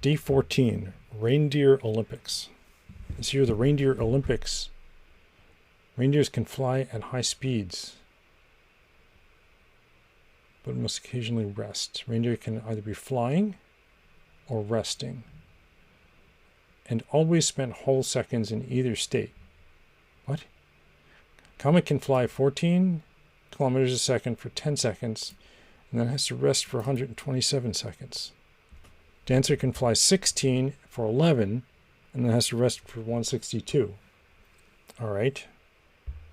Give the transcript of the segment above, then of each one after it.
Day 14, Reindeer Olympics. This year, the Reindeer Olympics. Reindeers can fly at high speeds, but must occasionally rest. Reindeer can either be flying or resting, and always spend whole seconds in either state. What? Comet can fly 14 kilometers a second for 10 seconds, and then has to rest for 127 seconds. Dancer can fly 16 for 11, and then has to rest for 162. All right.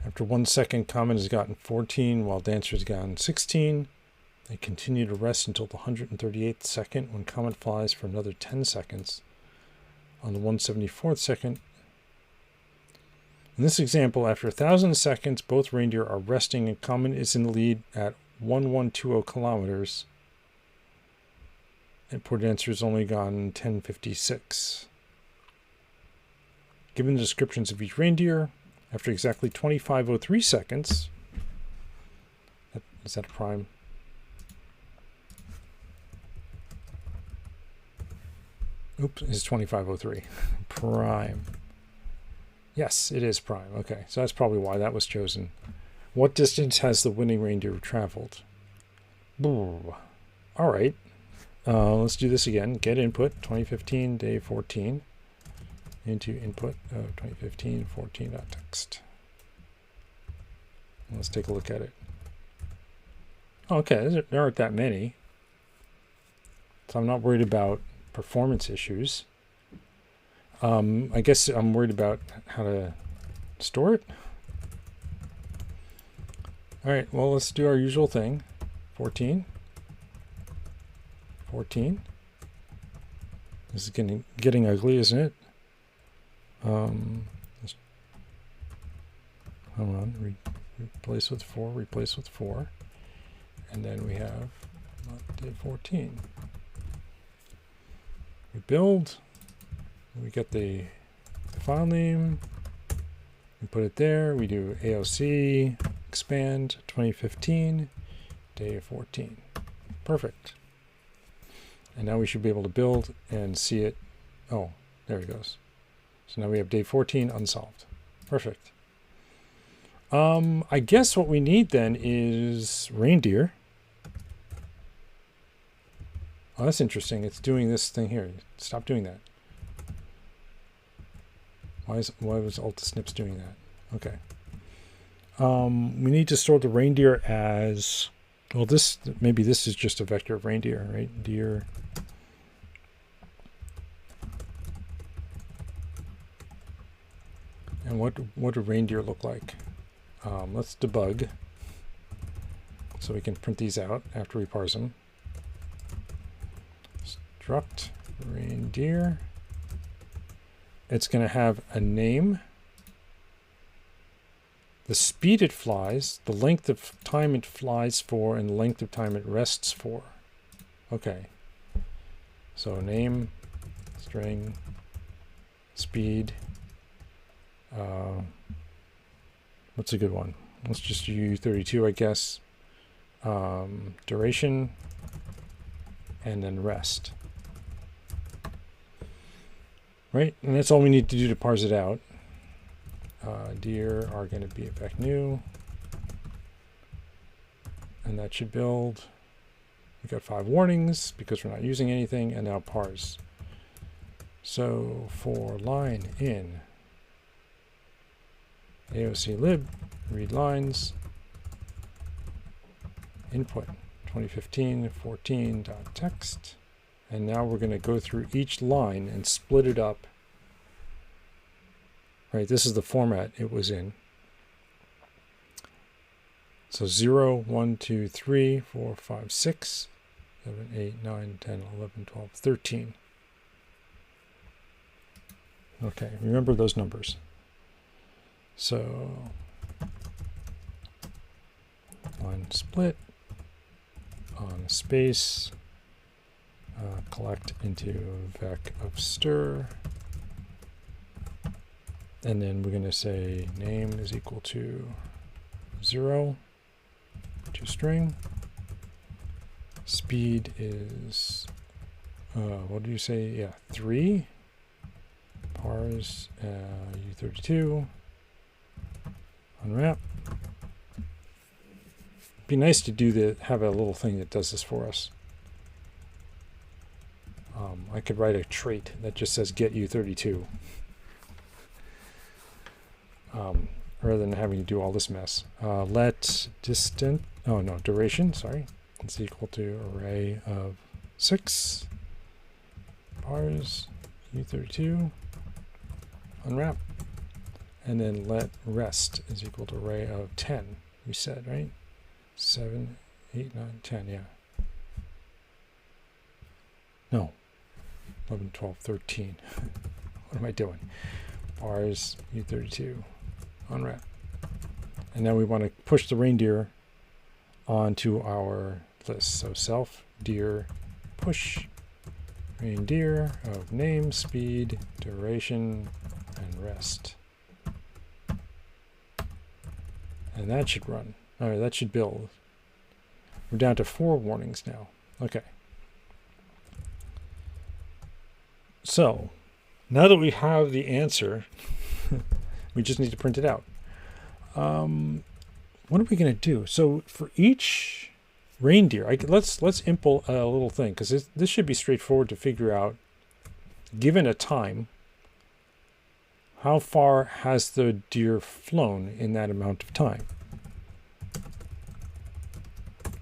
After 1 second, Comet has gotten 14, while Dancer has gotten 16. They continue to rest until the 138th second, when Comet flies for another 10 seconds. On the 174th second, in this example, after 1,000 seconds, both reindeer are resting, and Comet is in the lead at 1120 kilometers. And poor Dancer has only gone 1056. Given the descriptions of each reindeer, after exactly 2503 seconds, is that a prime? Oops, it's 2503. Prime. Yes, it is prime. Okay, so that's probably why that was chosen. What distance has the winning reindeer traveled? All right. Let's do this again. Get input, 2015, day 14. Into input of 2015, 14.text. Let's take a look at it. Okay, there aren't that many. So I'm not worried about performance issues. I guess I'm worried about how to store it. All right, well, let's do our usual thing. 14. This is getting ugly, isn't it? Hold on, replace with 4, and then we have day 14. We build, we get the file name, we put it there, we do AOC, expand, 2015, day 14. Perfect. And now we should be able to build and see it. Oh, there it goes. So now we have day 14 unsolved. Perfect. I guess what we need then is reindeer. Oh, that's interesting. It's doing this thing here. Stop doing that. Why was Altisnips doing that? Okay. We need to store the reindeer as, well, maybe this is just a vector of reindeer, right? Deer. And what do reindeer look like? Let's debug so we can print these out after we parse them. Struct reindeer. It's going to have a name, the speed it flies, the length of time it flies for, and the length of time it rests for. Okay. So name, string, speed. What's a good one? Let's just do 32, I guess. Duration, and then rest. Right, and that's all we need to do to parse it out. Deer are going to be effect new, and that should build. We got 5 warnings because we're not using anything, and now parse. So for line in AOC lib, read lines, input 2015 14.text, and now we're going to go through each line and split it up. Right, this is the format it was in. So 0, 1, 2, 3, 4, 5, 6, 7, 8, 9, 10, 11, 12, 13. Okay, remember those numbers. So line split on space, collect into vec of stir, and then we're going to say name is equal to 0 to string, speed is what did you say? Yeah, 3 pars U32 unwrap. Be nice to have a little thing that does this for us. I could write a trait that just says get U32 rather than having to do all this mess. Let duration, sorry, is equal to array of 6 pars U32 unwrap, and then let rest is equal to array of 10. We said, right? 7, 8, 9, 10, yeah. No. 11, 12, 13. What am I doing? Pars U32 unwrap. And now we want to push the reindeer onto our list. So self dir push reindeer of name, speed, duration, and rest. And that should run. All right, that should build. We're down to 4 warnings now. Okay. So now that we have the answer, we just need to print it out. What are we going to do? So for each reindeer, let's impl a little thing, because this should be straightforward to figure out. Given a time, how far has the deer flown in that amount of time?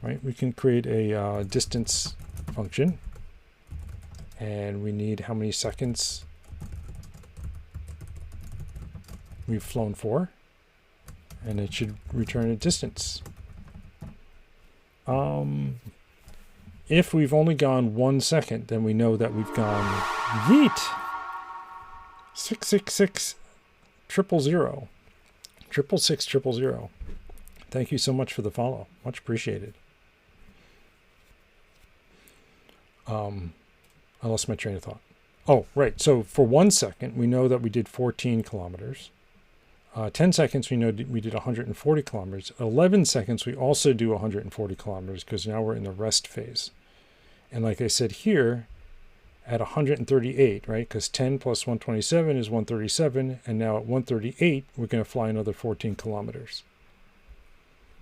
Right? We can create a distance function. And we need how many seconds we've flown for. And it should return a distance. If we've only gone 1 second, then we know that we've gone yeet 666 000 666 000. Thank you so much for the follow. Much appreciated. I lost my train of thought. Oh, right. So for 1 second, we know that we did 14 kilometers. 10 seconds, we know we did 140 kilometers. 11 seconds, we also do 140 kilometers because now we're in the rest phase. And like I said here, at 138, right? Because 10 plus 127 is 137. And now at 138, we're going to fly another 14 kilometers.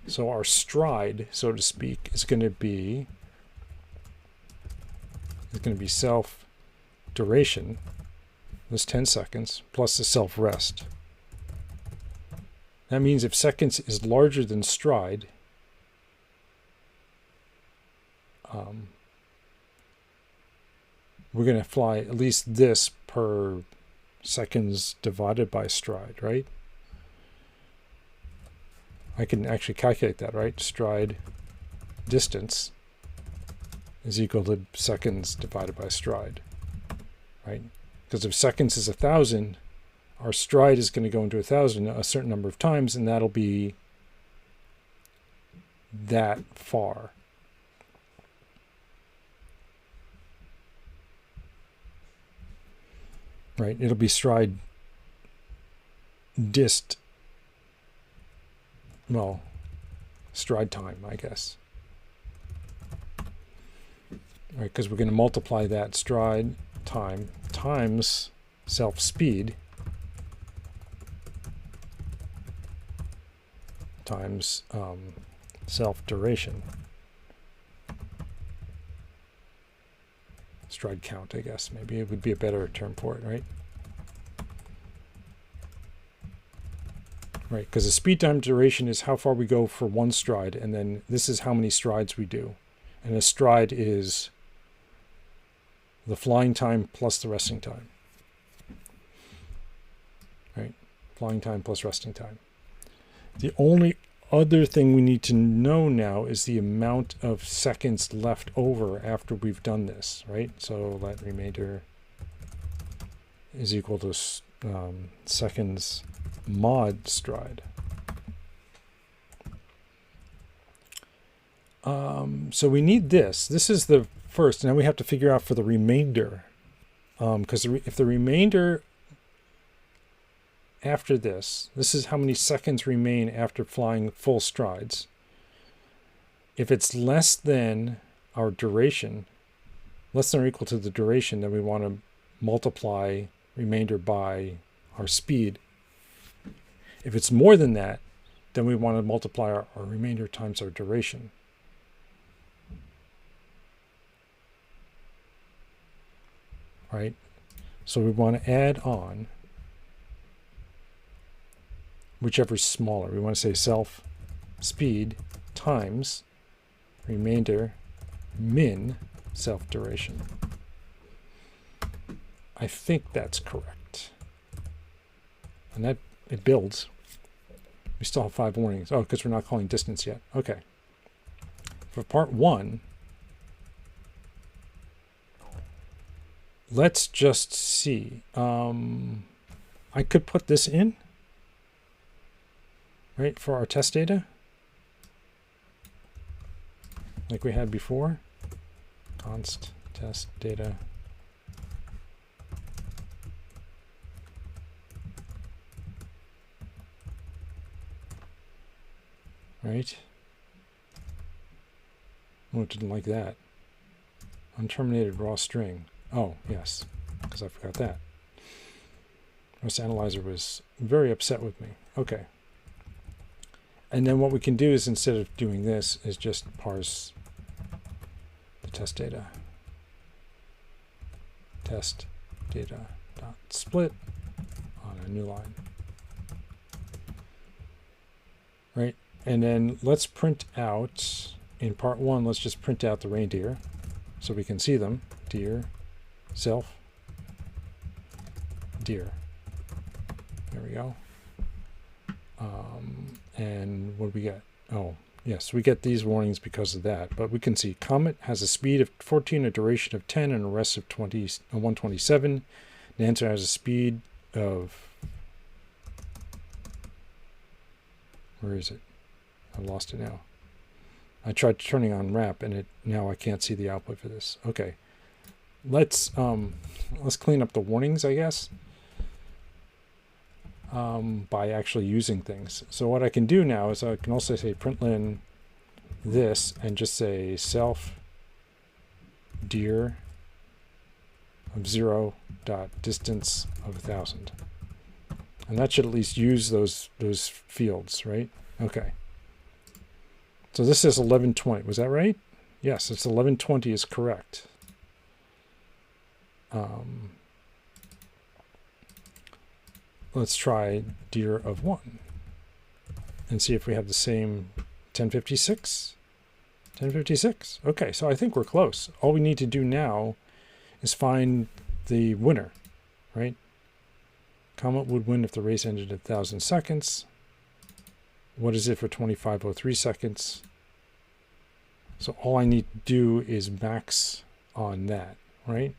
So our stride, so to speak, is going to be self duration, this 10 seconds, plus the self rest. That means if seconds is larger than stride, we're going to fly at least this per seconds divided by stride, right? I can actually calculate that, right? Stride distance is equal to seconds divided by stride, right? Because if seconds is 1,000, our stride is going to go into 1,000 a certain number of times, and that'll be that far. Right? It'll be stride stride time, I guess. Right, because we're going to multiply that stride time times self speed times self duration. Stride count, I guess. Maybe it would be a better term for it, right? Right, because the speed time duration is how far we go for 1 stride, and then this is how many strides we do. And a stride is the flying time plus the resting time. Right? Flying time plus resting time. The only other thing we need to know now is the amount of seconds left over after we've done this, right? So let remainder is equal to seconds mod stride. So we need this. This is the first. Now we have to figure out for the remainder. Because if the remainder after this is how many seconds remain after flying full strides. If it's less than our duration, less than or equal to the duration, then we want to multiply remainder by our speed. If it's more than that, then we want to multiply our remainder times our duration. Right? So we want to add on whichever is smaller. We want to say self speed times remainder min self duration. I think that's correct. And that it builds. We still have 5 warnings. Oh, because we're not calling distance yet. Okay. For part 1, let's just see. I could put this in, right, for our test data, like we had before. Const test data. Right? Oh, it didn't like that. Unterminated raw string. Oh, yes, because I forgot that. This analyzer was very upset with me. Okay. And then what we can do is, instead of doing this, is just parse the test data. Test data dot split on a new line. Right? And then let's print out, in part 1, let's just print out the reindeer so we can see them. Deer, self, deer. There we go. And what do we get? Oh, yes, we get these warnings because of that. But we can see Comet has a speed of 14, a duration of 10, and a rest of 127. The answer has a speed of... Where is it? I lost it now. I tried turning on wrap, and now I can't see the output for this. Okay, let's clean up the warnings, I guess, by actually using things. So what I can do now is I can also say println this and just say self dir of 0 dot distance of 1,000, and that should at least use those fields, right? Okay. So this is 1120. Was that right? Yes, it's 1120 is correct. Let's try dir of 1 and see if we have the same 1056. 1056. Okay, so I think we're close. All we need to do now is find the winner, right? Comet would win if the race ended at 1,000 seconds. What is it for 2503 seconds? So all I need to do is max on that, right?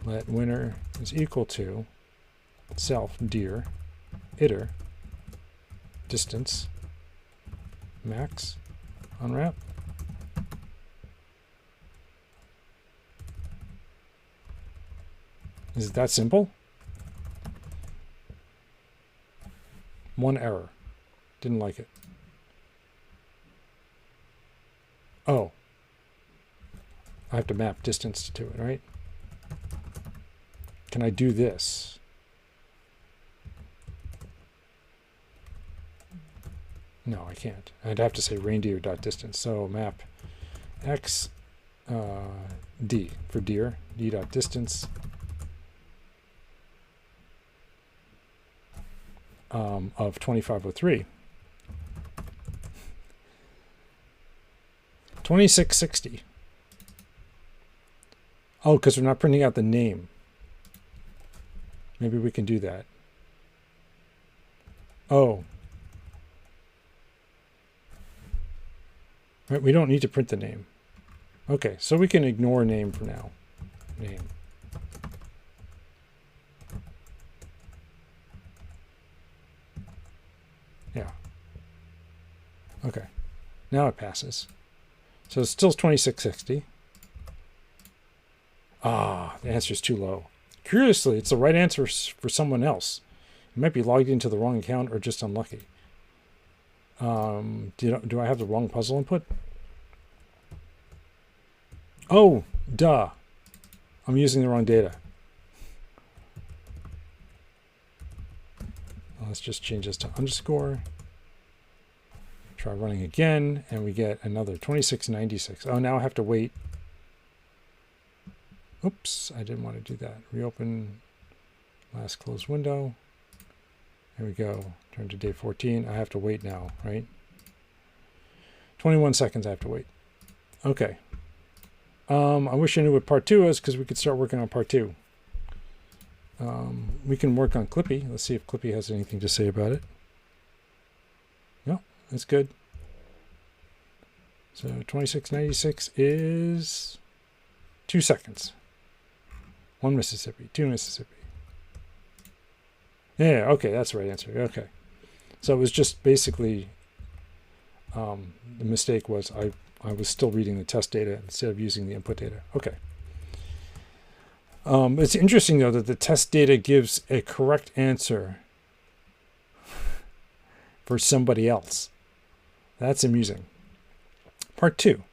Let winner is equal to self dir iter distance max unwrap. Is it that simple? One error. Didn't like it. Oh. I have to map distance to it, right? Can I do this? No, I can't. I'd have to say reindeer.distance. So map x d for deer, d.distance of 2503. 2660. Oh, because we're not printing out the name. Maybe we can do that. Oh. Right, we don't need to print the name. Okay, so we can ignore name for now. Name. Yeah. Okay. Now it passes. So it's still 2660. Ah, the answer is too low. Curiously, it's the right answer for someone else. You might be logged into the wrong account or just unlucky. Do I have the wrong puzzle input? Oh, Duh. I'm using the wrong data. Let's just change this to underscore. Try running again, and we get another 2696. Oh, now I have to wait. Oops, I didn't want to do that. Reopen last closed window. There we go. Turn to day 14. I have to wait now, right? 21 seconds I have to wait. Okay. I wish I knew what part 2 is, because we could start working on part 2. We can work on Clippy. Let's see if Clippy has anything to say about it. No, that's good. So 2696 is 2 seconds. 1 Mississippi, 2 Mississippi. Yeah, okay, that's the right answer. Okay. So it was just basically, the mistake was I was still reading the test data instead of using the input data. Okay. It's interesting, though, that the test data gives a correct answer for somebody else. That's amusing. Part 2.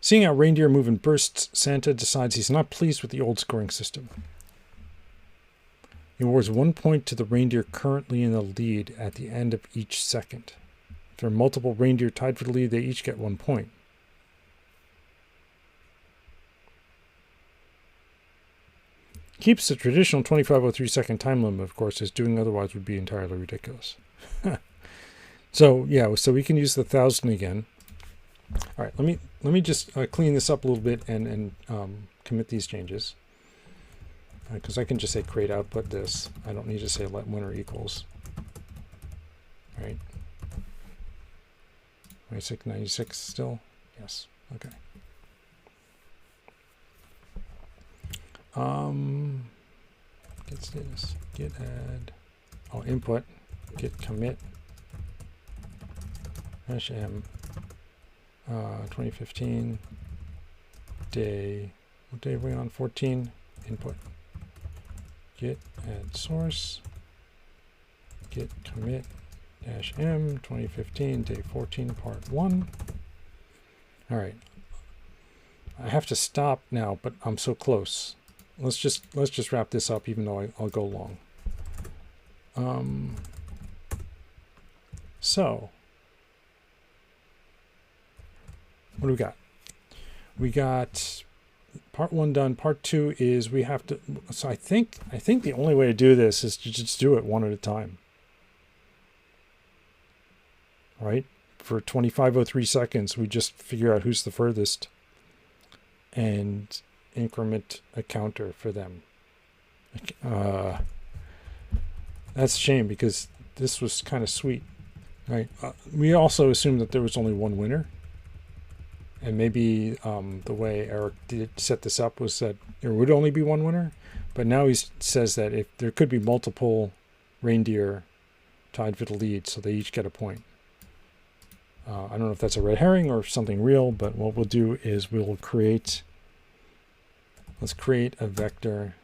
Seeing how reindeer move in bursts, Santa decides he's not pleased with the old scoring system. He awards 1 point to the reindeer currently in the lead at the end of each second. If there are multiple reindeer tied for the lead, they each get 1 point. Keeps the traditional 2503 second time limit, of course, as doing otherwise would be entirely ridiculous. So yeah, so we can use the 1000 again. All right, let me just clean this up a little bit and commit these changes, because I can just say create output this. I don't need to say let winner equals. All right. 2696 still? Yes. Okay. Get status, get add, input, get commit, -m, 2015, day, what day are we on? 14, input, get add source, get commit, -m, 2015, day 14, part 1. All right. I have to stop now, but I'm so close. Let's just wrap this up, even though I'll go long. So what do we got? We got part 1 done. Part 2 is we have to. So I think the only way to do this is to just do it one at a time. Right? For 2503 seconds, we just figure out who's the furthest and increment a counter for them. That's a shame, because this was kind of sweet, right? We also assumed that there was only one winner, and maybe the way Eric did set this up was that there would only be one winner, but now he says that if there could be multiple reindeer tied for the lead, so they each get a point. I don't know if that's a red herring or something real, but what we'll do is we'll create, let's create a vector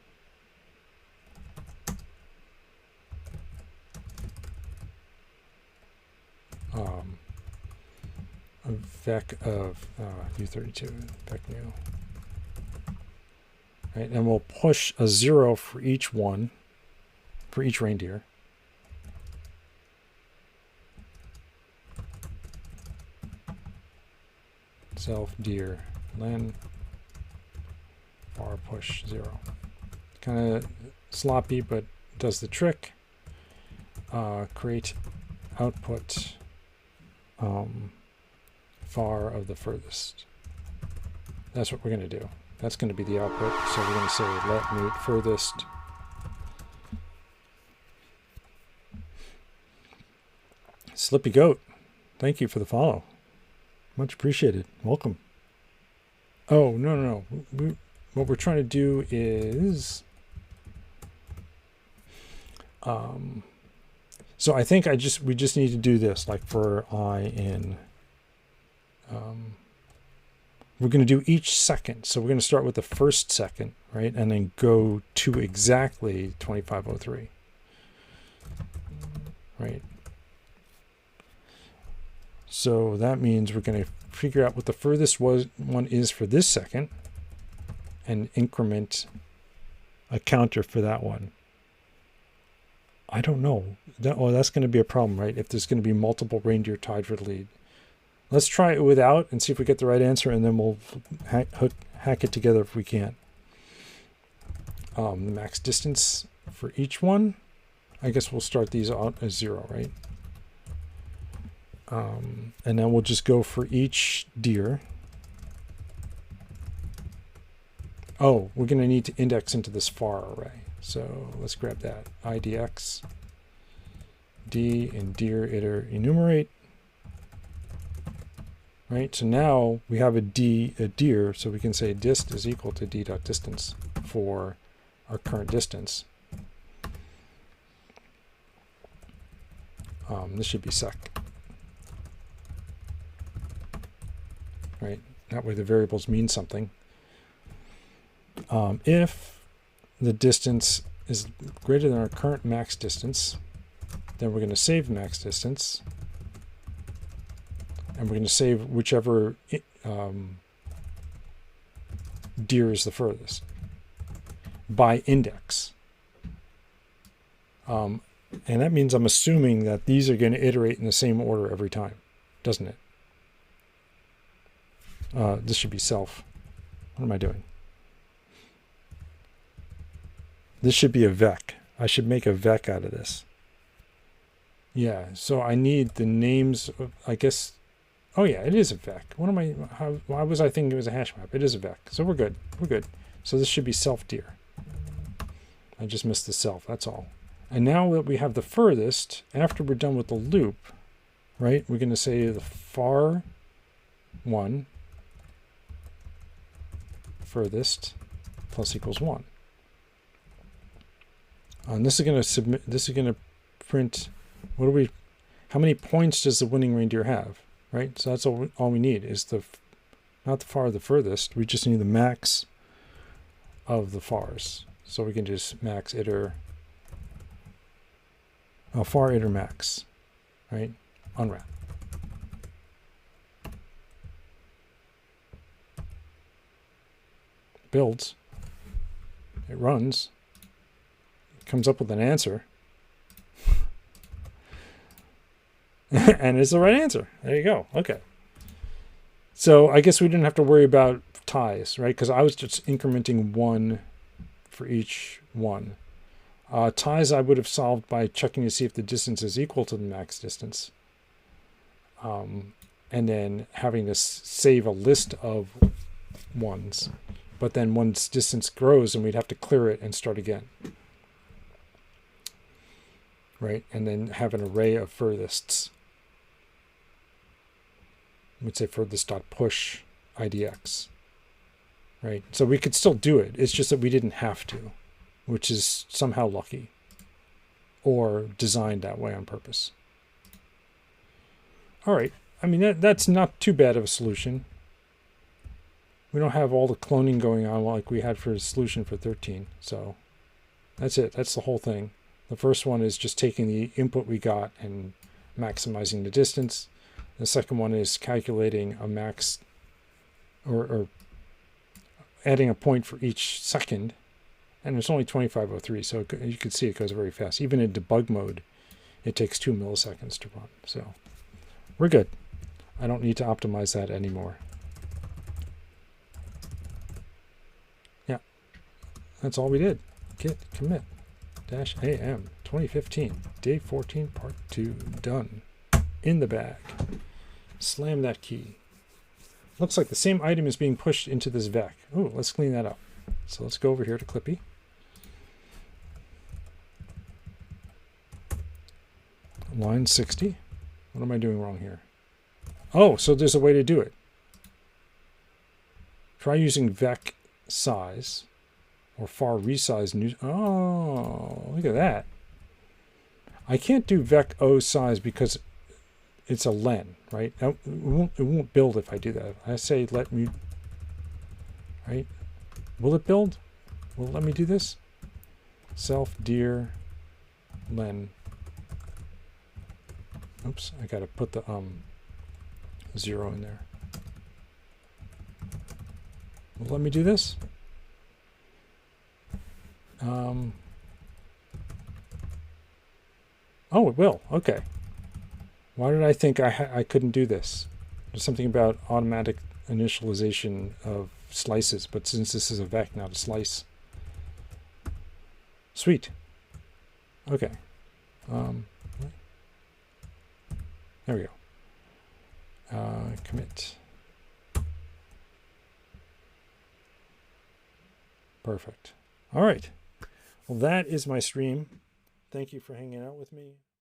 a vec of U32, vec new. Right, and we'll push a 0 for each one, for each reindeer. Self deer len var push 0. Kind of sloppy, but does the trick. Create output far of the furthest. That's what we're going to do. That's going to be the output. So we're going to say let mute furthest. Slippy Goat, thank you for the follow. Much appreciated. Welcome. Oh, no. What we're trying to do is... so I think we just need to do this, like for I in... we're going to do each second. So we're going to start with the first second, right? And then go to exactly 2503. Right? So that means we're going to figure out what the furthest one is for this second. and increment a counter for that one. I don't know. That's going to be a problem, right? If there's going to be multiple reindeer tied for the lead. Let's try it without and see if we get the right answer, and then we'll hack it together if we can. The max distance for each one, I guess we'll start these out as 0, right? And then we'll just go for each deer. Oh, we're going to need to index into this far array. So let's grab that. IDX, D, and deer iter enumerate. Right, so now we have a deer, so we can say dist is equal to d.distance for our current distance. This should be sec. Right, that way the variables mean something. If the distance is greater than our current max distance, then we're going to save max distance, and we're going to save whichever deer is the furthest by index. And that means I'm assuming that these are going to iterate in the same order every time, doesn't it? This should be self. What am I doing? This should be a vec. I should make a vec out of this. Yeah, so I need the names of, I guess, oh yeah, it is a vec. Why was I thinking it was a hash map? It is a vec, so we're good. We're good. So this should be self deer. I just missed the self, that's all. And now that we have the furthest, after we're done with the loop, right, we're going to say the far one furthest plus equals 1. And this is going to submit, this is going to print, how many points does the winning reindeer have, right? So that's all we need is not the far, the furthest. We just need the max of the fars. So we can just max iter, far iter max, right? Unwrap. Builds. It runs. Comes up with an answer. And it's the right answer. There you go. Okay. So I guess we didn't have to worry about ties, right? Because I was just incrementing 1 for each one. Ties I would have solved by checking to see if the distance is equal to the max distance. And then having to save a list of ones. But then once distance grows, and we'd have to clear it and start again. Right? And then have an array of furthests. We'd say furthest.push IDX. Right? So we could still do it. It's just that we didn't have to, which is somehow lucky or designed that way on purpose. All right. I mean, that's not too bad of a solution. We don't have all the cloning going on like we had for the solution for 13. So that's it. That's the whole thing. The first one is just taking the input we got and maximizing the distance. The second one is calculating a max or adding a point for each second. And it's only 2503, so you can see it goes very fast. Even in debug mode, it takes 2 milliseconds to run. So we're good. I don't need to optimize that anymore. Yeah, that's all we did. Git commit -am 2015 day 14 part 2 done. In the bag. Slam that key. Looks like the same item is being pushed into this vec. Ooh, let's clean that up. So let's go over here to Clippy. Line 60. What am I doing wrong here? Oh, so there's a way to do it. Try using vec size or far resize new. Oh, look at that. I can't do vec o size because it's a len, right? It won't build if I do that. I say let me, right? Will it build? Will it let me do this? Self deer len. Oops, I gotta put the 0 in there. Will it let me do this? Oh, it will. Okay. Why did I think I couldn't do this? There's something about automatic initialization of slices, but since this is a vec, not a slice. Sweet. Okay. There we go. Commit. Perfect. All right. Well, that is my stream. Thank you for hanging out with me.